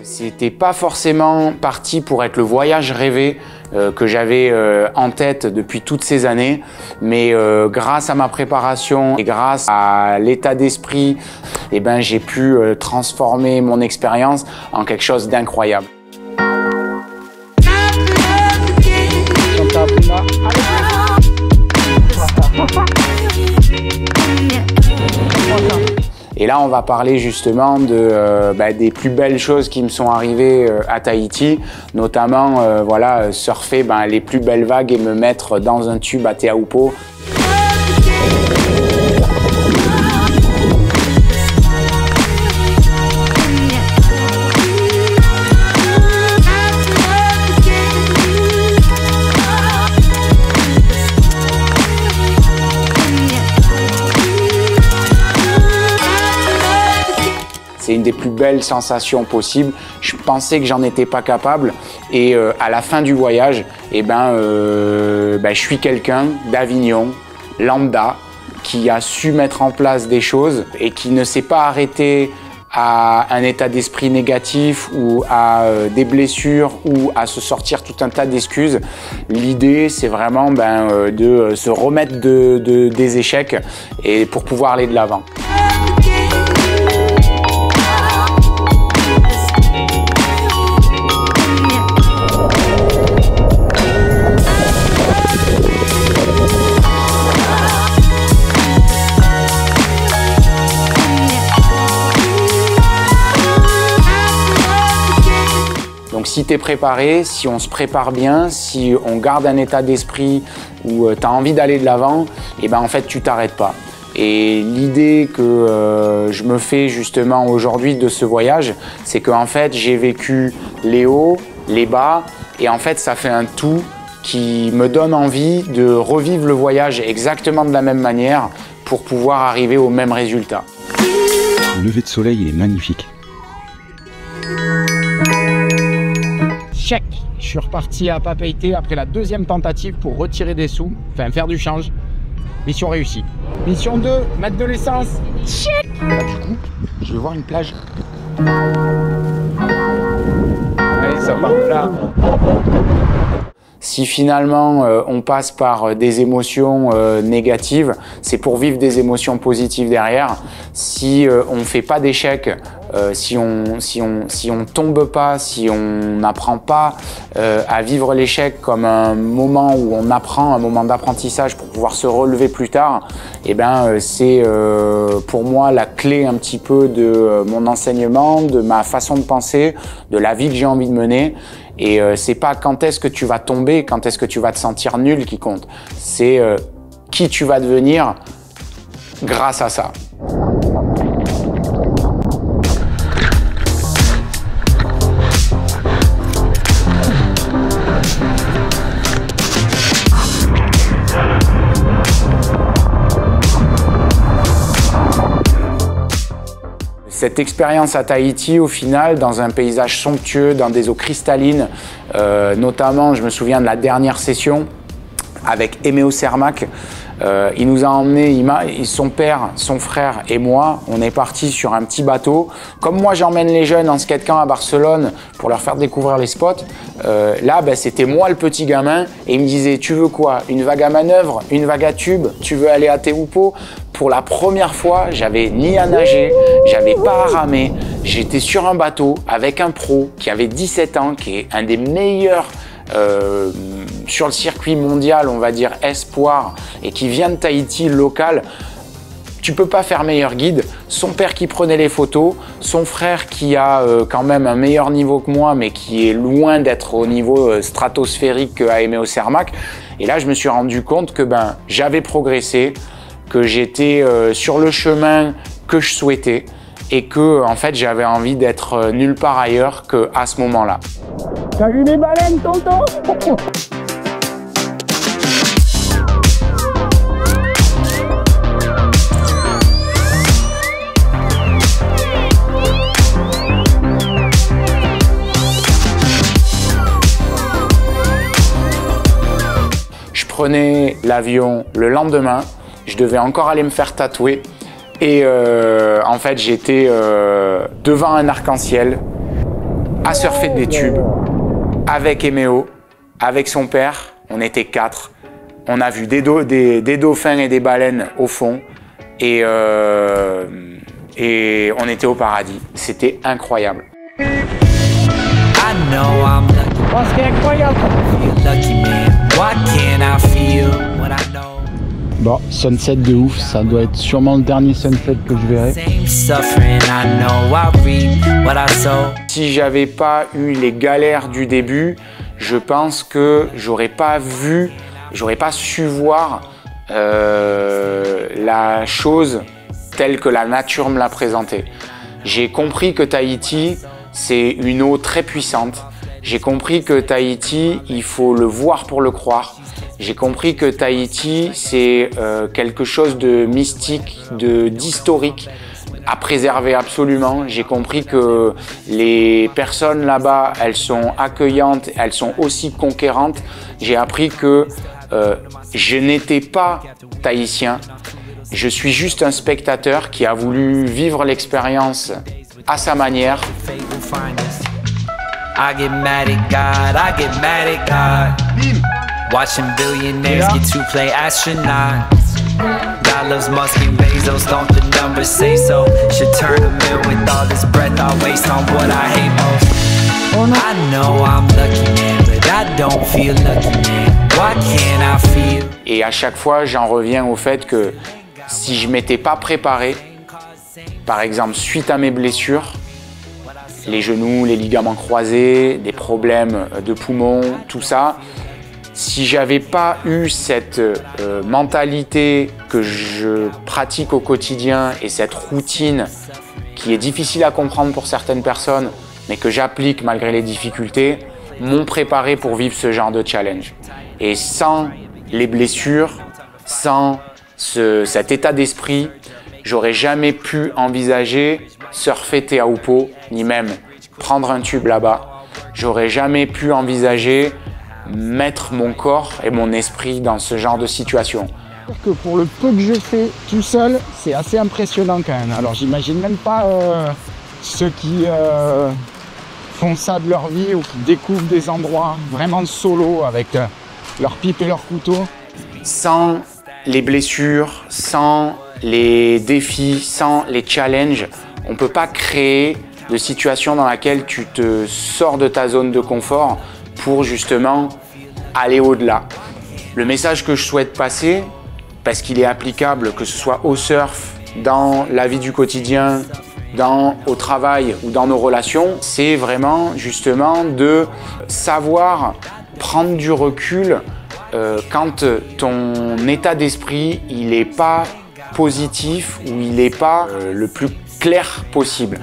C'était pas forcément parti pour être le voyage rêvé que j'avais en tête depuis toutes ces années, mais grâce à ma préparation et grâce à l'état d'esprit, eh ben, j'ai pu transformer mon expérience en quelque chose d'incroyable. Et là, on va parler justement des plus belles choses qui me sont arrivées à Tahiti, notamment voilà, surfer les plus belles vagues et me mettre dans un tube à Te Aupo. C'est une des plus belles sensations possibles. Je pensais que j'en étais pas capable et à la fin du voyage, je suis quelqu'un d'Avignon, lambda, qui a su mettre en place des choses et qui ne s'est pas arrêté à un état d'esprit négatif ou à des blessures ou à se sortir tout un tas d'excuses. L'idée, c'est vraiment de se remettre des échecs et pour pouvoir aller de l'avant. Donc si tu es préparé, si on se prépare bien, si on garde un état d'esprit où tu as envie d'aller de l'avant, en fait tu t'arrêtes pas. Et l'idée que je me fais justement aujourd'hui de ce voyage, c'est qu'en fait j'ai vécu les hauts, les bas, et en fait ça fait un tout qui me donne envie de revivre le voyage exactement de la même manière pour pouvoir arriver au même résultat. Le lever de soleil est magnifique. Check, je suis reparti à Papeete après la deuxième tentative pour retirer des sous, enfin faire du change. Mission réussie. Mission 2, mettre de l'essence. Check. Là, du coup, je vais voir une plage. Allez, ça part là. Si finalement on passe par des émotions négatives, c'est pour vivre des émotions positives derrière. Si on ne fait pas d'échec, si on tombe pas, si on n'apprend pas à vivre l'échec comme un moment où on apprend, un moment d'apprentissage pour pouvoir se relever plus tard, c'est pour moi la clé un petit peu de mon enseignement, de ma façon de penser, de la vie que j'ai envie de mener. Et c'est pas quand est-ce que tu vas tomber, quand est-ce que tu vas te sentir nul qui compte. C'est qui tu vas devenir grâce à ça. Cette expérience à Tahiti, au final, dans un paysage somptueux, dans des eaux cristallines, notamment, je me souviens de la dernière session avec Aimé Cermak. Il nous a emmenés, son père, son frère et moi, on est partis sur un petit bateau. Comme moi, j'emmène les jeunes en skate-camp à Barcelone pour leur faire découvrir les spots. Là, c'était moi le petit gamin et il me disait « Tu veux quoi? Une vague à manœuvre? Une vague à tube? Tu veux aller à Te Aupo ?» Pour la première fois, j'avais ni à nager, j'avais pas à ramer. J'étais sur un bateau avec un pro qui avait 17 ans, qui est un des meilleurs sur le circuit mondial, on va dire espoir, et qui vient de Tahiti, local. Tu peux pas faire meilleur guide. Son père qui prenait les photos, son frère qui a quand même un meilleur niveau que moi, mais qui est loin d'être au niveau stratosphérique qu'a Aimé Cermak. Et là, je me suis rendu compte que j'avais progressé, que j'étais sur le chemin que je souhaitais et que en fait j'avais envie d'être nulle part ailleurs qu'à ce moment-là. T'as vu les baleines, tonton? Je prenais l'avion le lendemain, je devais encore aller me faire tatouer et en fait j'étais devant un arc-en-ciel. à surfer des tubes avec Emeo, avec son père. On était 4. On a vu des dauphins et des baleines au fond et on était au paradis. C'était incroyable. Oh, c'est incroyable. Bon, sunset de ouf, ça doit être sûrement le dernier sunset que je verrai. Si j'avais pas eu les galères du début, je pense que j'aurais pas su voir la chose telle que la nature me l'a présentée. J'ai compris que Tahiti, c'est une eau très puissante. J'ai compris que Tahiti, il faut le voir pour le croire. J'ai compris que Tahiti, c'est quelque chose de mystique, d'historique, à préserver absolument. J'ai compris que les personnes là-bas, elles sont accueillantes, elles sont aussi conquérantes. J'ai appris que je n'étais pas tahitien. Je suis juste un spectateur qui a voulu vivre l'expérience à sa manière. I get mad at God, I get mad at God. Watching billionaires get to play astronauts. God loves Musk and Bezos, don't the numbers say so? Should turn a mill with all this breath I waste on what I hate most. I know I'm lucky man, but I don't feel lucky man. Why can't I feel? Et à chaque fois, j'en reviens au fait que si je m'étais pas préparé, par exemple suite à mes blessures, les genoux, les ligaments croisés, des problèmes de poumons, tout ça, si j'avais pas eu cette mentalité que je pratique au quotidien et cette routine qui est difficile à comprendre pour certaines personnes, mais que j'applique malgré les difficultés, m'ont préparé pour vivre ce genre de challenge. Et sans les blessures, sans cet état d'esprit, j'aurais jamais pu envisager surfer Te Aupo, ni même prendre un tube là-bas. J'aurais jamais pu envisager mettre mon corps et mon esprit dans ce genre de situation. Que pour le peu que je fais tout seul, c'est assez impressionnant quand même. Alors j'imagine même pas ceux qui font ça de leur vie ou qui découvrent des endroits vraiment solo avec leur pipe et leur couteau. Sans les blessures, sans les défis, sans les challenges, on ne peut pas créer de situation dans laquelle tu te sors de ta zone de confort pour justement aller au-delà. Le message que je souhaite passer, parce qu'il est applicable que ce soit au surf, dans la vie du quotidien, au travail ou dans nos relations, c'est vraiment justement de savoir prendre du recul quand ton état d'esprit il n'est pas positif ou il n'est pas le plus clair possible.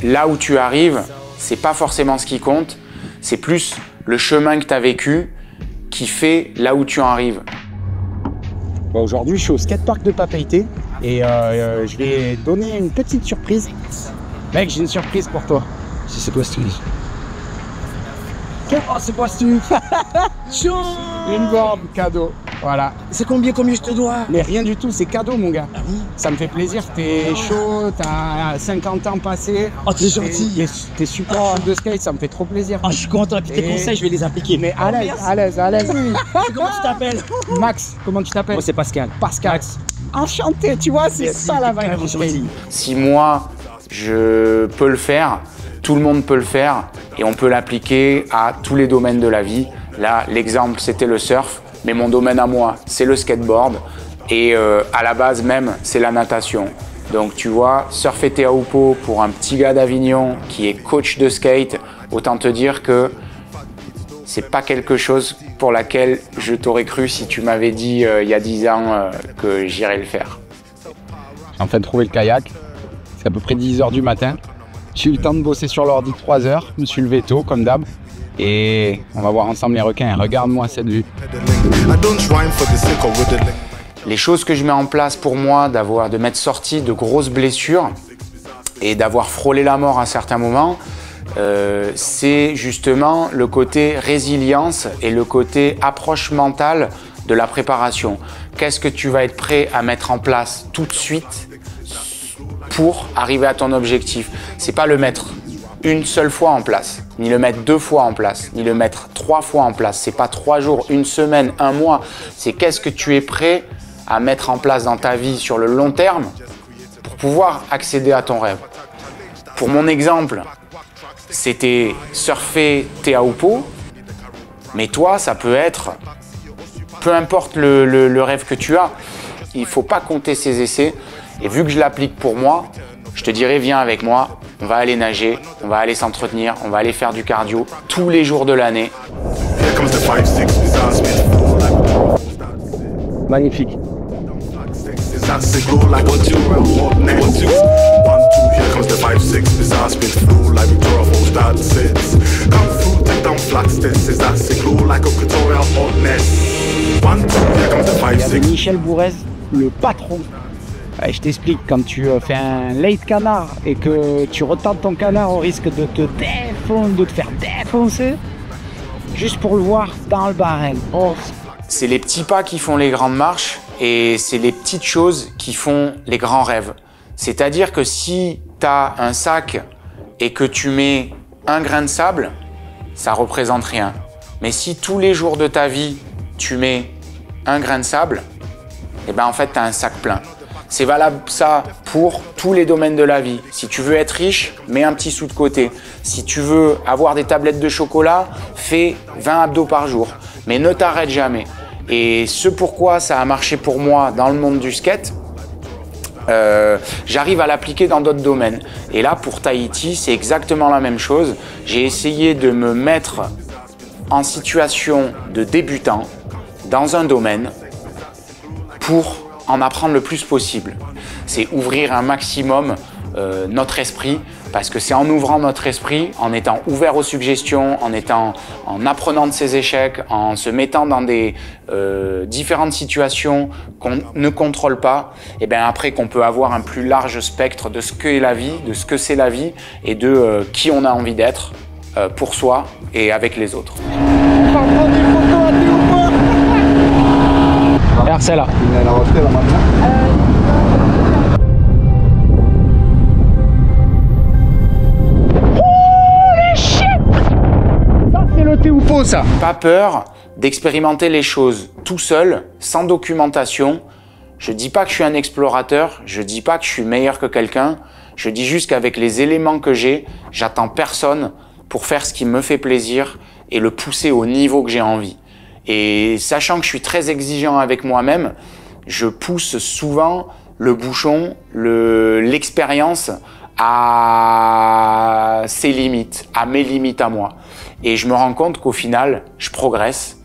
Là où tu arrives, c'est pas forcément ce qui compte, c'est plus le chemin que tu as vécu qui fait là où tu en arrives. Bon, aujourd'hui, je suis au skatepark de Papeete et je vais donner une petite surprise. Mec, j'ai une surprise pour toi. Si c'est toi, c'est lui. Oh, c'est quoi ce truc? Une board cadeau. Voilà. C'est combien je te dois? Mais rien du tout, c'est cadeau mon gars. Ah oui? Ça me fait plaisir, t'es chaud, t'as 50 ans passés. Oh, t'es gentil. T'es super prof de skate, ça me fait trop plaisir. Oh, je suis content, puis tes conseils, je vais les appliquer. Mais à l'aise. Comment tu t'appelles? Max, comment tu t'appelles? Moi, c'est Pascal. Pascal. Enchanté, tu vois, c'est ça la vibe. Si moi, je peux le faire, tout le monde peut le faire et on peut l'appliquer à tous les domaines de la vie. Là, l'exemple, c'était le surf, mais mon domaine à moi, c'est le skateboard et à la base même, c'est la natation. Donc tu vois, surfer Te Aupo pour un petit gars d'Avignon qui est coach de skate, autant te dire que c'est pas quelque chose pour laquelle je t'aurais cru si tu m'avais dit il y a 10 ans que j'irais le faire. J'ai enfin trouvé le kayak, c'est à peu près 10 h du matin. J'ai eu le temps de bosser sur l'ordi 3 heures, je me suis levé tôt comme d'hab. Et on va voir ensemble les requins. Regarde-moi cette vue. Les choses que je mets en place pour moi, de m'être sorti de grosses blessures et d'avoir frôlé la mort à certains moments, c'est justement le côté résilience et le côté approche mentale de la préparation. Qu'est-ce que tu vas être prêt à mettre en place tout de suite pour arriver à ton objectif? C'est pas le mettre une seule fois en place, ni le mettre 2 fois en place, ni le mettre 3 fois en place. C'est pas 3 jours, 1 semaine, 1 mois. C'est qu'est-ce que tu es prêt à mettre en place dans ta vie sur le long terme pour pouvoir accéder à ton rêve. Pour mon exemple, c'était surfer Teahupo'o, mais toi, ça peut être, peu importe le rêve que tu as, il ne faut pas compter ses essais. Et vu que je l'applique pour moi, je te dirais, viens avec moi, on va aller nager, on va aller s'entretenir, on va aller faire du cardio tous les jours de l'année. Magnifique. Il y avait Michel Bourrez, le patron. Ouais, je t'explique, quand tu fais un late canard et que tu retentes ton canard au risque de te faire défoncer, juste pour le voir dans le barrel. Oh. C'est les petits pas qui font les grandes marches et c'est les petites choses qui font les grands rêves. C'est-à-dire que si tu as un sac et que tu mets un grain de sable, ça représente rien. Mais si tous les jours de ta vie, tu mets un grain de sable, et ben en fait, tu as un sac plein. C'est valable ça pour tous les domaines de la vie. Si tu veux être riche, mets un petit sou de côté. Si tu veux avoir des tablettes de chocolat, fais 20 abdos par jour. Mais ne t'arrête jamais. Et ce pourquoi ça a marché pour moi dans le monde du skate, j'arrive à l'appliquer dans d'autres domaines. Et là, pour Tahiti, c'est exactement la même chose. J'ai essayé de me mettre en situation de débutant dans un domaine pour en apprendre le plus possible. C'est ouvrir un maximum notre esprit, parce que c'est en ouvrant notre esprit, en étant ouvert aux suggestions, en apprenant de ses échecs, en se mettant dans des différentes situations qu'on ne contrôle pas, et bien après qu'on peut avoir un plus large spectre de ce qu'est la vie, de ce que c'est la vie, et de qui on a envie d'être pour soi et avec les autres. Regarde celle-là. C'est le Teahupo'o, ça. Pas peur d'expérimenter les choses tout seul, sans documentation. Je dis pas que je suis un explorateur, je dis pas que je suis meilleur que quelqu'un, je dis juste qu'avec les éléments que j'ai, j'attends personne pour faire ce qui me fait plaisir et le pousser au niveau que j'ai envie. Et sachant que je suis très exigeant avec moi-même, je pousse souvent le bouchon, l'expérience à ses limites, à mes limites à moi. Et je me rends compte qu'au final, je progresse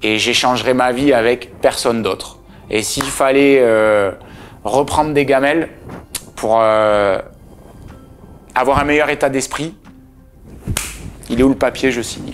et j'échangerai ma vie avec personne d'autre. Et s'il fallait reprendre des gamelles pour avoir un meilleur état d'esprit, il est où le papier, je signe.